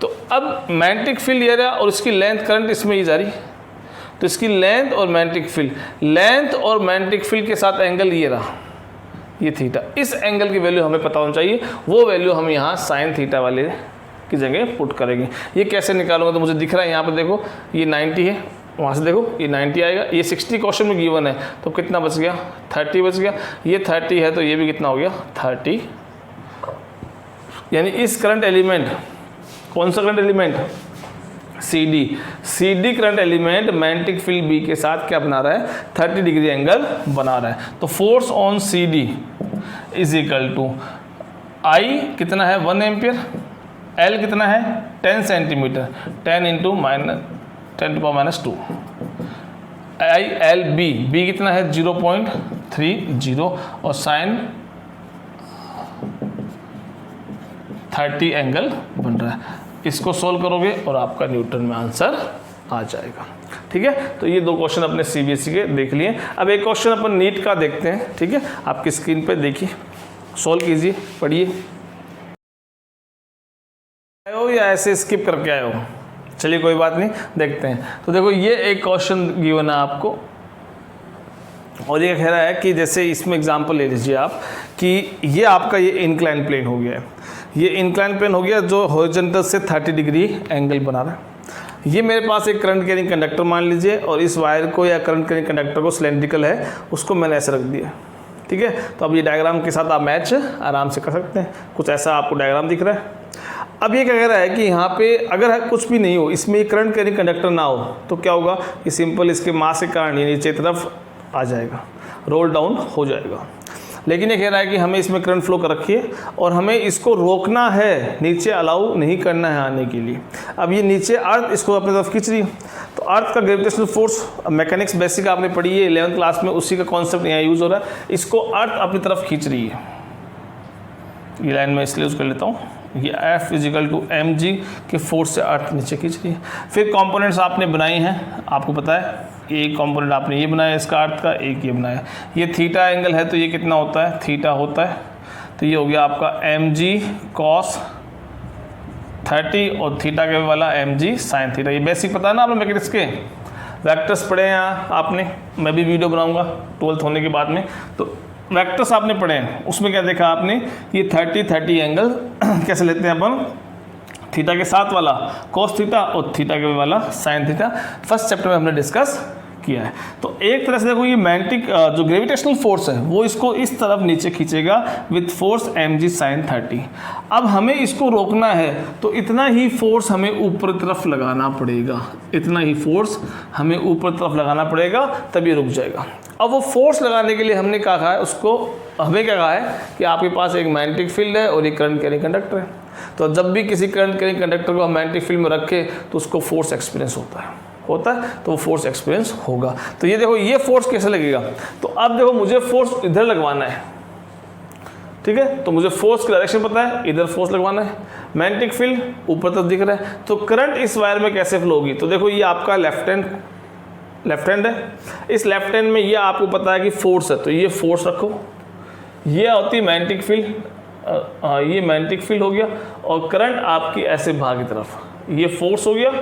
तो अब मैग्नेटिक फील्ड ये रहा और इसकी लेंथ करंट इसमें ही जा रही, तो इसकी लेंथ और मैग्नेटिक फील्ड के साथ एंगल ये रहा, ये थीटा। इस एंगल की वैल्यू हमें पता होनी चाहिए, वो वैल्यू हम यहाँ साइन थीटा वाले की जगह पुट करेंगे। ये कैसे निकालूंगा, तो मुझे दिख रहा है यहाँ पर देखो, ये 90 है, वहाँ से देखो ये 90 आएगा, ये 60 क्वेश्चन में गिवन है, तो कितना बच गया, 30 बच गया। ये 30 है तो ये भी कितना हो गया, 30। यानी इस करंट एलिमेंट, कौन सा current element, CD current element magnetic field B के साथ क्या बना रहा है, 30 डिग्री एंगल बना रहा है। तो फोर्स ऑन CD = I कितना है, 1 एम्पियर, L कितना है, 10 सेंटीमीटर, 10 × 10⁻², ILB, B कितना है, 0.30 और sin 30 एंगल बन रहा है। इसको सोल्व करोगे और आपका न्यूटन में आंसर आ जाएगा। ठीक है, तो ये दो क्वेश्चन अपने CBSE के देख लिए। अब एक क्वेश्चन अपन नीट का देखते हैं। ठीक है, आपकी स्क्रीन पे देखिए, सोल्व कीजिए, पढ़िए। आए हो या ऐसे स्किप करके आए हो, चलिए कोई बात नहीं, देखते हैं। तो देखो ये एक क्वेश्चन गिवन है आपको, और ये कह रहा है कि जैसे इसमें एग्जांपल ले लीजिए आप कि ये आपका ये इंक्लाइन प्लेन हो गया है, ये इंक्लाइन प्लेन हो गया जो हॉरिजॉन्टल से 30 डिग्री एंगल बना रहा है। ये मेरे पास एक करंट कैरिंग कंडक्टर मान लीजिए, और इस वायर को या करंट कैरिंग कंडक्टर को सिलेंड्रिकल है उसको मैंने ऐसे रख दिया, ठीक है। तो अब ये डायग्राम के साथ आप मैच आराम से कर सकते हैं, कुछ ऐसा आपको डायग्राम दिख रहा है। अब ये क्या कह रहा है कि यहाँ पे अगर कुछ भी नहीं हो, इसमें करंट कैरिंग कंडक्टर ना हो, तो क्या होगा कि सिंपल इसके मास के कारण ये नीचे की तरफ आ जाएगा, रोल डाउन हो जाएगा। लेकिन ये कह रहा है कि हमें इसमें करंट फ्लो कर रखी है और हमें इसको रोकना है, नीचे अलाउ नहीं करना है आने के लिए। अब ये नीचे अर्थ इसको अपनी तरफ खींच रही है, तो अर्थ का ग्रेविटेशनल फोर्स मैकेनिक्स बेसिक आपने पढ़ी है 11th क्लास में, उसी का कॉन्सेप्ट यहाँ यूज़ हो रहा है। इसको अर्थ अपनी तरफ खींच रही है, ये लाइन में इसलिए यूज़ कर लेता हूँ, ये F = mg के फोर्स से अर्थ नीचे खींच रही है। फिर कंपोनेंट्स आपने बनाए हैं, आपको पता है एक कंपोनेंट आपने ये बनाया इसका अर्थ का, एक ये बनाया, ये थीटा एंगल है तो ये कितना होता है, थीटा होता है, तो ये हो गया आपका mg cos 30 और थीटा के वाला mg sin थीटा। ये बेसिक पता है ना आप लोग मैकेनिक्स के, वेक्टर्स पढ़े हैं आपने, मैं भी वीडियो बनाऊंगा 12th होने के बाद में, तो वेक्टर्स आपने पढ़े हैं। उसमें क्या देखा आपने, ये 30 एंगल कैसे लेते हैं अपन, थीटा के साथ वाला cos थीटा और थीटा के वाला sin थीटा, फर्स्ट चैप्टर में हमने डिस्कस किया है। तो एक तरह से देखो ये मैग्नेटिक जो ग्रेविटेशनल फोर्स है वो इसको इस तरफ नीचे खींचेगा विथ फोर्स mg sin 30। अब हमें इसको रोकना है तो इतना ही फोर्स हमें ऊपर तरफ लगाना पड़ेगा, इतना ही फोर्स हमें ऊपर तरफ लगाना पड़ेगा, तभी रुक जाएगा। अब वो फोर्स लगाने के लिए हमने कहा है उसको, हमें क्या कहा है कि आपके पास एक मैग्नेटिक फील्ड है और एक करंट कैरिंग कंडक्टर है, तो जब भी किसी करंट कैरिंग कंडक्टर को हम मैग्नेटिक फील्ड में रखें तो उसको फोर्स एक्सपीरियंस होता है, तो वो फोर्स एक्सपीरियंस होगा। तो ये देखो ये फोर्स कैसे लगेगा, तो अब देखो मुझे फोर्स इधर लगवाना है, ठीक है, तो मुझे फोर्स की डायरेक्शन पता है, इधर फोर्स लगवाना है, मैग्नेटिक फील्ड ऊपर तक दिख रहा है, तो करंट इस वायर में कैसे फ्लो होगी, तो देखो ये आपका लेफ्ट हैंड है, इस लेफ्ट हैंड में ये आपको पता है कि फोर्स है, तो ये फोर्स रखो, ये होती है मैग्नेटिक फील्ड, ये मैग्नेटिक फील्ड हो गया, और करंट आपकी ऐसे बाहर की तरफ, ये फोर्स हो गया,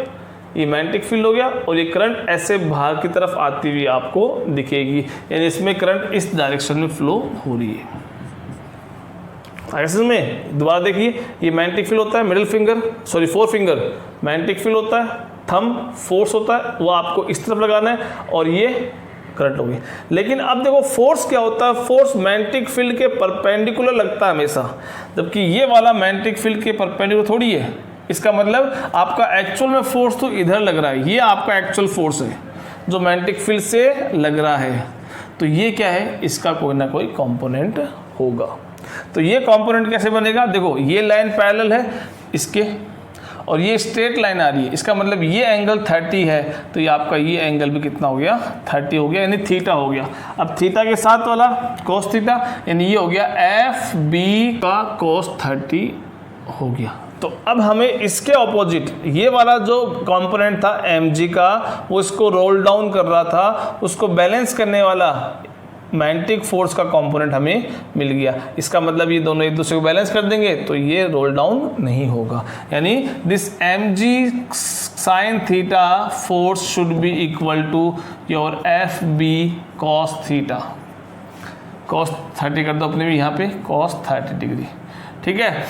ये मैग्नेटिक फील्ड हो गया, और ये करंट ऐसे बाहर की तरफ आती हुई आपको दिखेगी, यानी इसमें करंट इस डायरेक्शन में फ्लो हो रही है। ऐसे में दोबारा देखिए, ये मैग्नेटिक फील्ड होता है, middle finger four finger magnetic field होता है, थंब फोर्स होता है, वो आपको इस तरफ लगाना है, और ये करंट होगी। लेकिन अब देखो फोर्स क्या होता है, फोर्स मैग्नेटिक फील्ड के परपेंडिकुलर लगता है हमेशा, जबकि ये वाला मैग्नेटिक फील्ड के परपेंडिकुलर थोड़ी है। इसका मतलब आपका एक्चुअल में फोर्स तो इधर लग रहा है, ये आपका एक्चुअल फोर्स है जो मैग्नेटिक फील्ड से लग रहा है, तो ये क्या है, इसका कोई ना कोई कंपोनेंट होगा। तो ये कंपोनेंट कैसे बनेगा, देखो ये लाइन पैरेलल है इसके, और ये स्ट्रेट लाइन आ रही है, इसका मतलब ये एंगल 30 है, तो ये आपका ये एंगल भी कितना हो गया, 30 हो गया, यानी थीटा हो गया। अब थीटा के साथ वाला cos थीटा, यानी ये हो गया FB का cos 30 हो गया। तो अब हमें इसके ऑपोजिट ये वाला जो कंपोनेंट था mg का, वो इसको रोल डाउन कर रहा था, उसको बैलेंस करने वाला मैग्नेटिक फोर्स का कंपोनेंट हमें मिल गया। इसका मतलब ये दोनों एक दूसरे को बैलेंस कर देंगे तो ये रोल डाउन नहीं होगा, यानी this mg sin theta force should be equal to your FB cos theta, cos 30 कर दो अपने भी यहाँ पे cos 30 डिग्री, ठीक है।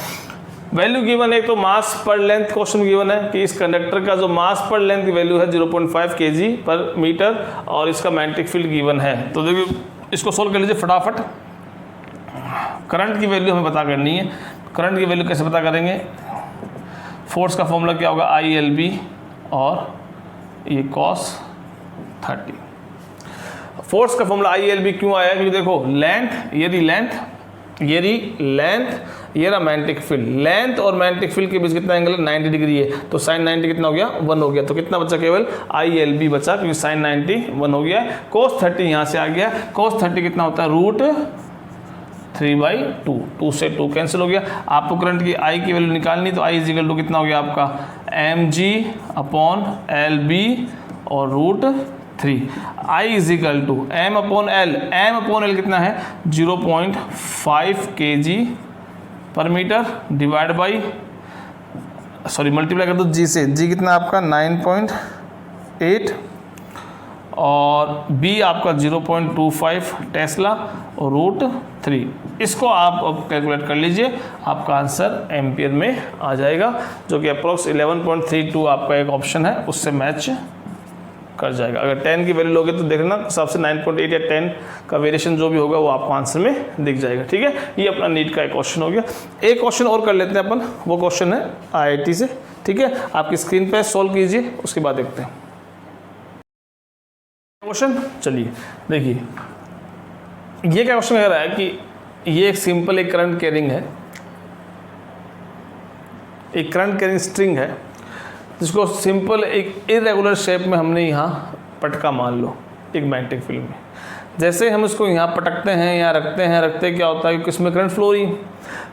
वैल्यू गिवन है, तो मास पर लेंथ क्वेश्चन गिवन है कि इस कंडक्टर का जो मास पर लेंथ की वैल्यू है 0.5 kg/मीटर, और इसका मैग्नेटिक फील्ड गिवन है। तो देखिए इसको सोल्व कर लीजिए फटाफट। करंट की वैल्यू हमें पता करनी है, करंट की वैल्यू कैसे पता करेंगे, फोर्स का फॉर्मूला क्या होगा, ILB और ये cos 30। फोर्स का फॉर्मूला ILB क्यों आया, क्योंकि देखो लेंथ, ये लेंथ, ये रहा मैग्नेटिक फील्ड, लेंथ और मैग्नेटिक फील्ड के बीच कितना एंगल है, 90 डिग्री है, तो sin 90 कितना हो गया, 1 हो गया, तो कितना बचा, केवल ILB बचा, क्योंकि sin 90 1 हो गया। cos 30 यहाँ से आ गया, cos 30 कितना होता है, √3/2, 2 से 2 कैंसिल हो गया। आपको करंट की I की वैल्यू निकालनी, तो I = कितना हो गया आपका, mg/LB और √3। I = m/L कितना है, 0.5 kg/मीटर डिवाइड बाई सॉरी मल्टीप्लाई कर दो जी से, जी कितना आपका 9.8 और बी आपका 0.25 टेस्ला और √3। इसको आप अब कैलकुलेट कर लीजिए, आपका आंसर एम्पियर में आ जाएगा, जो कि अप्रोक्स 11.32 आपका एक ऑप्शन है उससे मैच कर जाएगा। अगर 10 की वैल्यू लोगे तो देखना हिसाब से 9.8 या 10 का वेरिएशन जो भी होगा वो आपको आंसर में दिख जाएगा। ठीक है, ये अपना नीट का एक क्वेश्चन हो गया। एक क्वेश्चन और कर लेते हैं अपन, वो क्वेश्चन है IIT से। ठीक है, आपकी स्क्रीन पे सॉल्व कीजिए, उसके बाद देखते हैं क्वेश्चन। चलिए देखिए, ये क्या क्वेश्चन कह रहा है कि ये एक सिंपल एक करंट कैरिंग है, एक करंट कैरिंग स्ट्रिंग है, जिसको सिंपल एक इरेगुलर शेप में हमने यहाँ पटका मान लो एक मैग्नेटिक फील्ड में। जैसे हम इसको यहाँ पटकते हैं, यहाँ रखते क्या होता है कि इसमें करंट फ्लो हो रही है।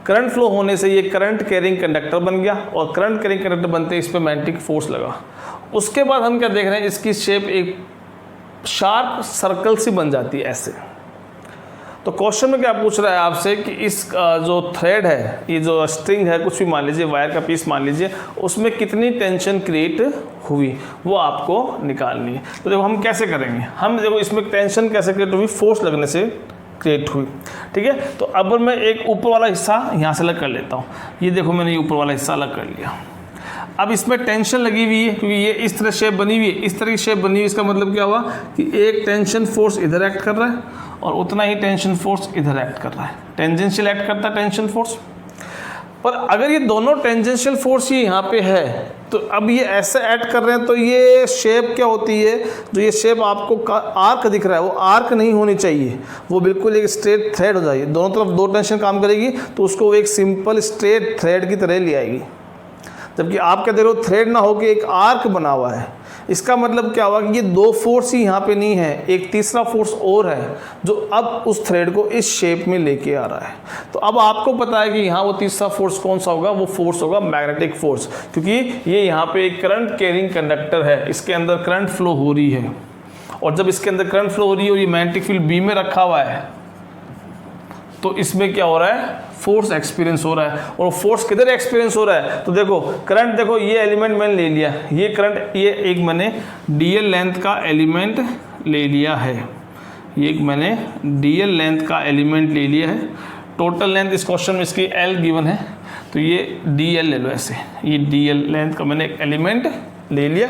करंट फ्लो होने से ये करंट कैरिंग कंडक्टर बन गया, और करंट कैरिंग कंडक्टर बनते इस पर मैग्नेटिक फोर्स लगा। उसके बाद हम क्या देख रहे हैं, इसकी शेप एक शार्प सर्कल सी बन जाती है ऐसे। तो क्वेश्चन में क्या पूछ रहा है आपसे कि इस जो थ्रेड है, ये जो स्ट्रिंग है, कुछ भी मान लीजिए, वायर का पीस मान लीजिए, उसमें कितनी टेंशन क्रिएट हुई वो आपको निकालनी है। तो देखो हम कैसे करेंगे, हम देखो इसमें टेंशन कैसे क्रिएट हुई, फोर्स लगने से क्रिएट हुई। ठीक है, तो अब मैं एक ऊपर वाला हिस्सा यहाँ से अलग कर लेता हूँ। ये देखो मैंने ये ऊपर वाला हिस्सा अलग कर लिया। अब इसमें टेंशन लगी हुई है, क्योंकि ये इस तरह शेप बनी हुई है, इस तरह की शेप बनी हुई है। इसका मतलब क्या हुआ कि एक टेंशन फोर्स इधर एक्ट कर रहा है और उतना ही टेंशन फोर्स इधर एक्ट कर रहा है। टेंजेंशियल एक्ट करता है टेंशन फोर्स। पर अगर ये दोनों टेंजेंशियल फोर्स ही यहाँ पे है, तो अब ये ऐसे एक्ट कर रहे हैं, तो ये शेप क्या होती है, जो ये शेप आपको आर्क दिख रहा है, वो आर्क नहीं होनी चाहिए, वो बिल्कुल एक स्ट्रेट थ्रेड हो जाएगी। दोनों तरफ दो टेंशन काम करेगी तो उसको एक सिंपल स्ट्रेट थ्रेड की तरह ले आएगी। जबकि आप क्या देख रहे हो, थ्रेड ना होकर एक आर्क बना हुआ है। इसका मतलब क्या हुआ कि ये दो फोर्स ही यहाँ पे नहीं है, एक तीसरा फोर्स और है जो अब उस थ्रेड को इस शेप में लेके आ रहा है। तो अब आपको पता है कि यहाँ वो तीसरा फोर्स कौन सा होगा, वो फोर्स होगा मैग्नेटिक फोर्स, क्योंकि ये यहाँ पे एक करंट कैरिंग कंडक्टर है, इसके अंदर करंट फ्लो हो रही है। और जब इसके अंदर करंट फ्लो हो रही है और ये मैग्नेटिक फील्ड बी में रखा हुआ है, तो इसमें क्या हो रहा है, फोर्स एक्सपीरियंस हो रहा है। और फोर्स किधर एक्सपीरियंस हो रहा है, तो देखो करंट, देखो ये एलिमेंट मैंने ले लिया, ये करंट, ये एक मैंने डीएल लेंथ का एलिमेंट ले लिया है, ये एक मैंने डीएल लेंथ का एलिमेंट ले लिया है। टोटल लेंथ इस क्वेश्चन में इसकी एल गिवन है, तो ये डीएल ले लो ऐसे, ये डीएल लेंथ का मैंने एक एलिमेंट ले लिया।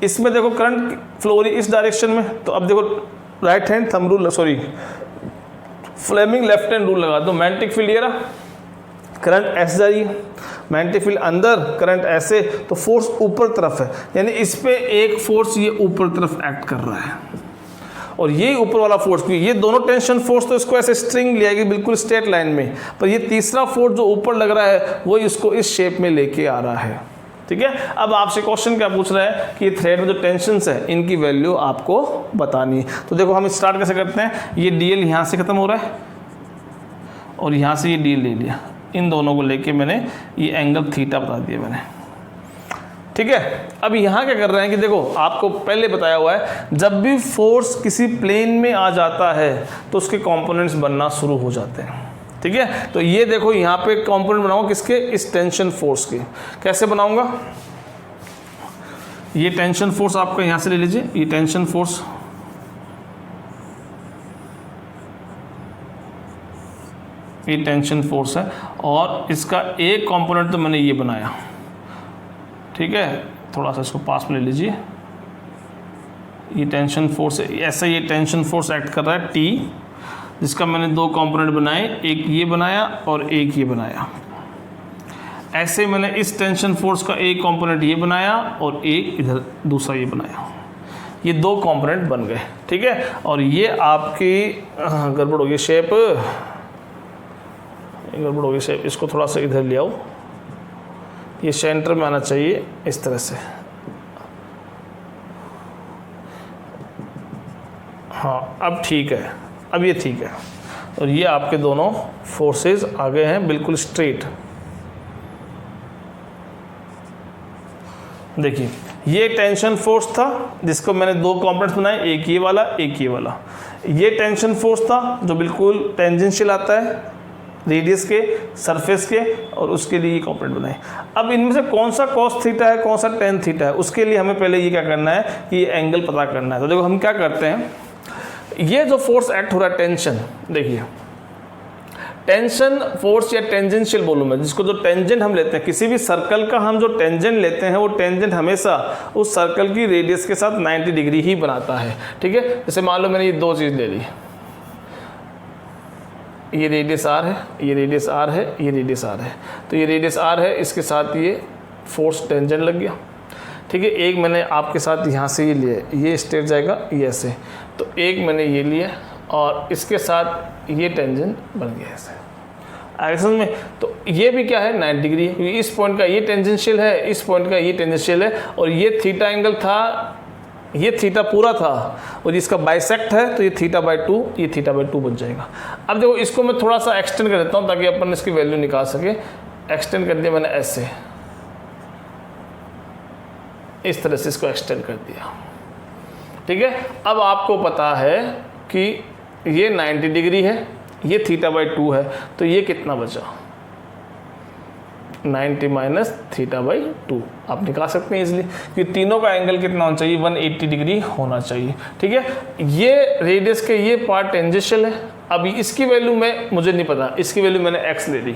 इसमें देखो करंट फ्लो हो रही इस डायरेक्शन में, तो अब देखो right hand thumb rule, sorry Fleming left hand rule लगा दो। मैग्नेटिक फील्ड ये रहा, करंट ऐसे जा रही है, मैग्नेटिक फील्ड अंदर, करंट ऐसे, तो फोर्स ऊपर तरफ है, यानी इस पे एक फोर्स ये ऊपर तरफ एक्ट कर रहा है, और ये ऊपर वाला फोर्स भी, ये दोनों टेंशन फोर्स तो इसको ऐसे स्ट्रिंग ले आएगी बिल्कुल स्ट्रेट लाइन में, पर ये तीसरा फोर्स जो ऊपर लग रहा है वो इसको इस शेप में लेके आ रहा है। ठीक है, अब आपसे क्वेश्चन क्या पूछ रहा है कि थ्रेड में जो टेंशन्स है इनकी वैल्यू आपको बतानी है। तो देखो हम स्टार्ट कैसे करते हैं, ये डीएल यहाँ से ख़त्म हो रहा है और यहाँ से ये डीएल ले लिया, इन दोनों को लेके मैंने ये एंगल थीटा बता दिया मैंने। ठीक है, अब यहाँ क्या कर रहे हैं कि देखो आपको पहले बताया हुआ है, जब भी फोर्स किसी प्लेन में आ जाता है तो उसके कॉम्पोनेंट्स बनना शुरू हो जाते हैं। ठीक है, तो ये देखो यहाँ पे कंपोनेंट बनाऊंगा किसके, इस टेंशन फोर्स के। कैसे बनाऊंगा, ये टेंशन फोर्स आपका यहाँ से ले लीजिए, ये टेंशन फोर्स, ये टेंशन फोर्स है, और इसका एक कंपोनेंट तो मैंने ये बनाया। ठीक है, थोड़ा सा इसको पास में ले लीजिए, ये टेंशन फोर्स है, ऐसा ये टेंशन फोर्स एक्ट कर रहा है टी, जिसका मैंने दो कंपोनेंट बनाए, एक ये बनाया और एक ये बनाया। ऐसे मैंने इस टेंशन फोर्स का एक कंपोनेंट ये बनाया और एक इधर दूसरा ये बनाया, ये दो कंपोनेंट बन गए। ठीक है, और ये आपकी गड़बड़ होगी शेप, गड़बड़ होगी शेप, इसको थोड़ा सा इधर ले आओ, ये सेंटर में आना चाहिए इस तरह से। हाँ अब ठीक है, अब ये ठीक है, और ये आपके दोनों फोर्सेस आ गए हैं बिल्कुल स्ट्रेट। देखिए ये टेंशन फोर्स था जिसको मैंने दो कंपोनेंट्स बनाए, एक ये वाला एक ये वाला। ये टेंशन फोर्स था जो बिल्कुल टेंजेंशियल आता है, रेडियस के, सरफेस के, और उसके लिए ये कॉम्पोनेंट बनाए। अब इनमें से कौन सा कॉस थीटा है, कौन सा टेन थीटा है, उसके लिए हमें पहले ये क्या करना है कि ये एंगल पता करना है। तो देखो हम क्या करते हैं, ये जो फोर्स एक्ट हो रहा है टेंशन, देखिए टेंशन फोर्स या टेंजेंशियल बोलूँ मैं, जिसको जो टेंजेंट हम लेते हैं किसी भी सर्कल का, हम जो टेंजेंट लेते हैं वो टेंजेंट हमेशा उस सर्कल की रेडियस के साथ 90 डिग्री ही बनाता है। ठीक है, जैसे मान लो मैंने ये दो चीज़ ले ली, ये रेडियस आर है, ये रेडियस आर है, ये रेडियस आर है। तो ये रेडियस आर है, इसके साथ ये फोर्स टेंजेंट लग गया। ठीक है, एक मैंने आपके साथ यहाँ से ये लिया, ये स्ट्रेट जाएगा ये ऐसे, तो एक मैंने ये लिया और इसके साथ ये टेंजेंट बन गया ऐसे एक्शन में। तो ये भी क्या है 90 डिग्री है, क्योंकि इस पॉइंट का ये टेंजेंशियल है, इस पॉइंट का ये टेंजेंशियल है, और ये थीटा एंगल था, ये थीटा पूरा था, और इसका बाइसेक्ट है तो ये θ/2, ये θ/2 बन जाएगा। अब देखो इसको मैं थोड़ा सा एक्सटेंड कर देता हूँ ताकि अपन इसकी वैल्यू निकाल सके। एक्सटेंड कर दिया मैंने ऐसे, इस तरह से इसको एक्सटेंड कर दिया। ठीक है, अब आपको पता है कि ये 90 डिग्री है, ये θ/2 है, तो ये कितना बचा 90 माइनस θ/2 आप निकाल सकते हैं इसलिए, क्योंकि तीनों का एंगल कितना होना चाहिए 180 डिग्री होना चाहिए। ठीक है, ये रेडियस के ये पार्ट टेंजेंशियल है। अभी इसकी वैल्यू मुझे नहीं पता, इसकी वैल्यू मैंने x ले ली।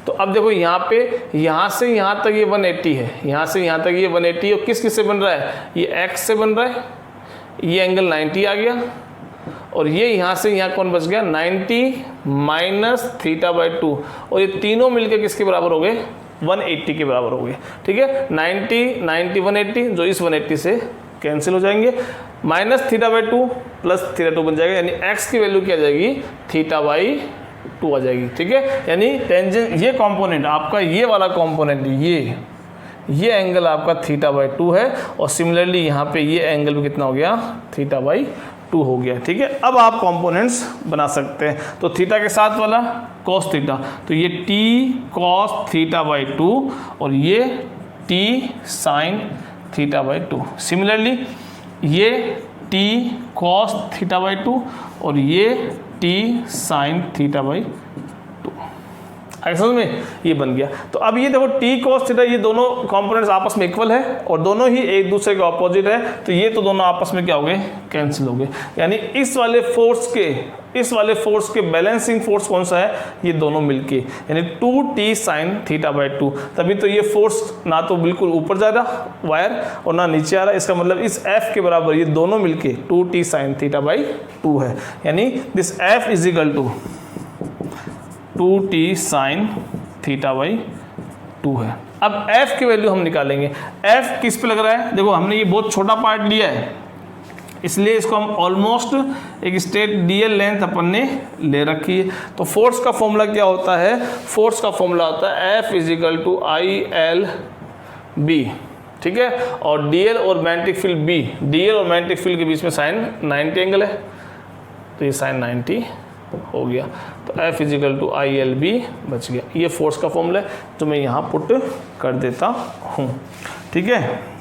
तो अब देखो यहाँ पे, यहाँ से यहाँ तक ये 180 है, यहाँ से यहाँ तक ये 180, और किस से बन रहा है, ये x से बन रहा है, ये एंगल 90 आ गया, और ये यहाँ से यहाँ कौन बच गया 90 माइनस θ/2, और ये तीनों मिलकर किसके बराबर हो गए 180 के बराबर हो गए। ठीक है, 90 90 180, जो इस 180 से कैंसिल हो जाएंगे, माइनस θ/2 प्लस θ2 बन जाएगा, यानी x की वैल्यू क्या आ जाएगी θ/2 आ जाएगी। ठीक है, यानी टेंजेंट ये कंपोनेंट आपका, ये वाला कंपोनेंट, ये एंगल आपका θ/2 है, और सिमिलरली यहाँ पे ये एंगल भी कितना हो गया θ/2 हो गया। ठीक है, अब आप कंपोनेंट्स बना सकते हैं। तो थीटा के साथ वाला cos थीटा, तो ये t cos θ/2 और ये t sin θ/2। सिमिलरली ये t cos θ/2 और ये t sin θ/2। समझ में, ये बन गया। तो अब ये देखो t cos थीटा, ये दोनों कंपोनेंट्स आपस में इक्वल है और दोनों ही एक दूसरे के ऑपोजिट है, तो ये तो दोनों आपस में क्या हो गए कैंसिल हो गए। यानी इस वाले फोर्स के बैलेंसिंग फोर्स कौन सा है, ये दोनों मिलके, यानी 2t sin θ/2। तभी तो ये फोर्स ना तो बिल्कुल ऊपर जा रहा वायर और ना नीचे आ रहा, इसका मतलब इस F के बराबर ये दोनों मिलके 2t sin θ/2 है। यानी this F is equal to 2t sin θ/2 है। अब f की वैल्यू हम निकालेंगे। f किस पे लग रहा है, देखो हमने ये बहुत छोटा पार्ट लिया है, इसलिए इसको हम ऑलमोस्ट एक स्ट्रेट dl लेंथ अपन ने ले रखी है। तो फोर्स का फॉर्मूला क्या होता है, फोर्स का फॉर्मूला होता है F is equal to ILB। ठीक है, और dl और मैग्नेटिक फील्ड B, dl और मैग्नेटिक फील्ड के बीच में साइन 90 एंगल है, तो ये साइन 90 हो गया। तो F is equal to ILB बच गया। ये फोर्स का फॉर्मूला है जो मैं यहाँ पुट कर देता हूँ। ठीक है,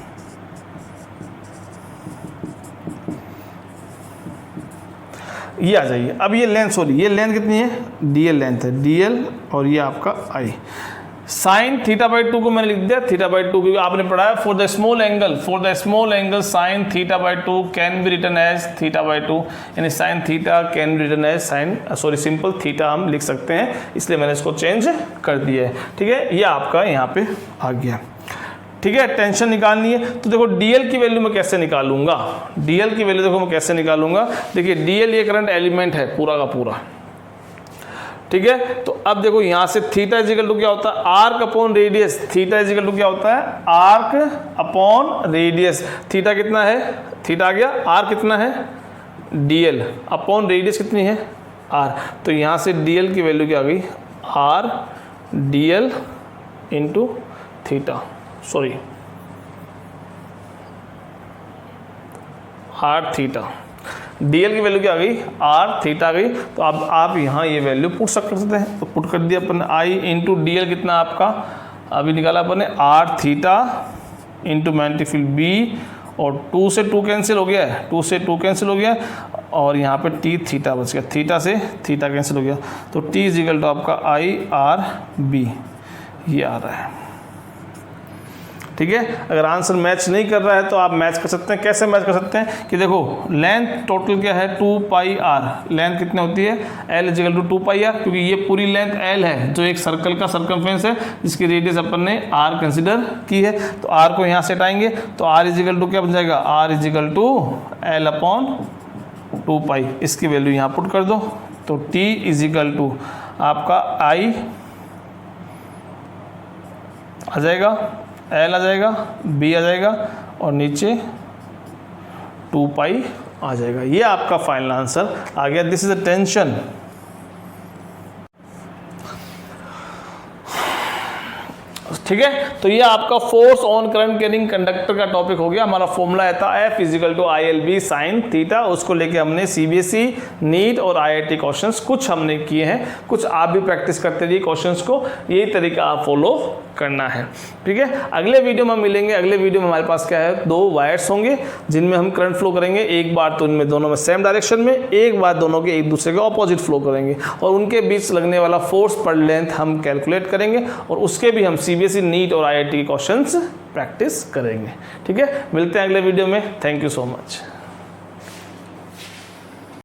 ये आ जाइए। अब ये लेंथ, सॉरी ये लेंथ कितनी है, dl लेंथ है, dl और ये आपका I। साइन θ/2 को मैंने लिख दिया θ/2, क्योंकि आपने पढ़ा है for the small angle sine θ/2 can be written as θ/2, यानी sine theta can be written as simple theta हम लिख सकते हैं, इसलिए मैंने इसको चेंज कर दिया है। ठीक है, ये आपका यहाँ पे आ गया। ठीक है, टेंशन निकालनी है, तो देखो dl की वैल्यू मैं कैसे निकालूंगा, dl की वैल्यू देखो मैं कैसे निकालूंगा। देखिए dl ये करंट एलिमेंट है पूरा का पूरा। ठीक है, तो अब देखो यहाँ से थीटा इज इक्वल टू क्या होता है, arc upon radius. Theta is equal to क्या होता है, आर्क अपॉन रेडियस। थीटा कितना है, थीटा आ गया, आर कितना है dl अपॉन रेडियस कितनी है r। तो यहाँ से dl की वैल्यू क्या आ गई, r dl into theta, sorry r theta, dl की वैल्यू क्या आ गई, r थीटा आ गई। तो अब आप यहाँ ये वैल्यू पुट सकते हैं, तो पुट कर दिया अपन I इंटू डी एल कितना आपका अभी निकाला अपन ने r theta into magnetic field B, और 2 से 2 कैंसिल हो गया है, 2 से 2 कैंसिल हो गया, और यहाँ पे टी थीटा बच गया, थीटा से थीटा कैंसिल हो गया, तो टी इज इक्वल टू आपका आई आर बी, ये आ रहा है। ठीक है, अगर आंसर मैच नहीं कर रहा है तो आप मैच कर सकते हैं। कैसे मैच कर सकते हैं कि देखो लेंथ टोटल क्या है 2 पाई आर, लेंथ कितनी होती है L is equal to 2 pi r, क्योंकि ये पूरी लेंथ एल है जो एक सर्कल का सर्कमफ्रेंस है जिसकी रेडियस अपन ने आर कंसिडर की है। तो आर को यहाँ से हटाएंगे तो आर इज इक्वल टू क्या बन जाएगा, r is equal to L upon 2 pi, इसकी वैल्यू यहाँ पुट कर दो। तो टी इज इक्वल टू आपका आई आ जाएगा, एल आ जाएगा, बी आ जाएगा और नीचे 2 पाई आ जाएगा। ये आपका फाइनल आंसर आ गया। This is a tension. ठीक है, तो ये आपका force on current carrying conductor का टॉपिक हो गया। हमारा फॉर्मूला था F is equal to ILB sine theta, उसको लेके हमने CBSE, नीट और IIT क्वेश्चंस कुछ हमने किए हैं, कुछ आप भी प्रैक्टिस करते रहिए क्वेश्चंस को, यही तरीका आप फॉलो करना है। ठीक है, अगले वीडियो में मिलेंगे। अगले वीडियो में हमारे पास क्या है, 2 वायर्स होंगे जिनमें हम करंट फ्लो करेंगे। एक बार तो इनमें दोनों में सेम डायरेक्शन में, एक बार दोनों के एक दूसरे के ऑपोजिट फ्लो करेंगे और उनके बीच लगने वाला फोर्स पर लेंथ हम कैलकुलेट करेंगे और उसके भी हम CBSE, नीट और IIT के क्वेश्चंस प्रैक्टिस करेंगे। ठीक है, मिलते हैं अगले वीडियो में। Thank you so much.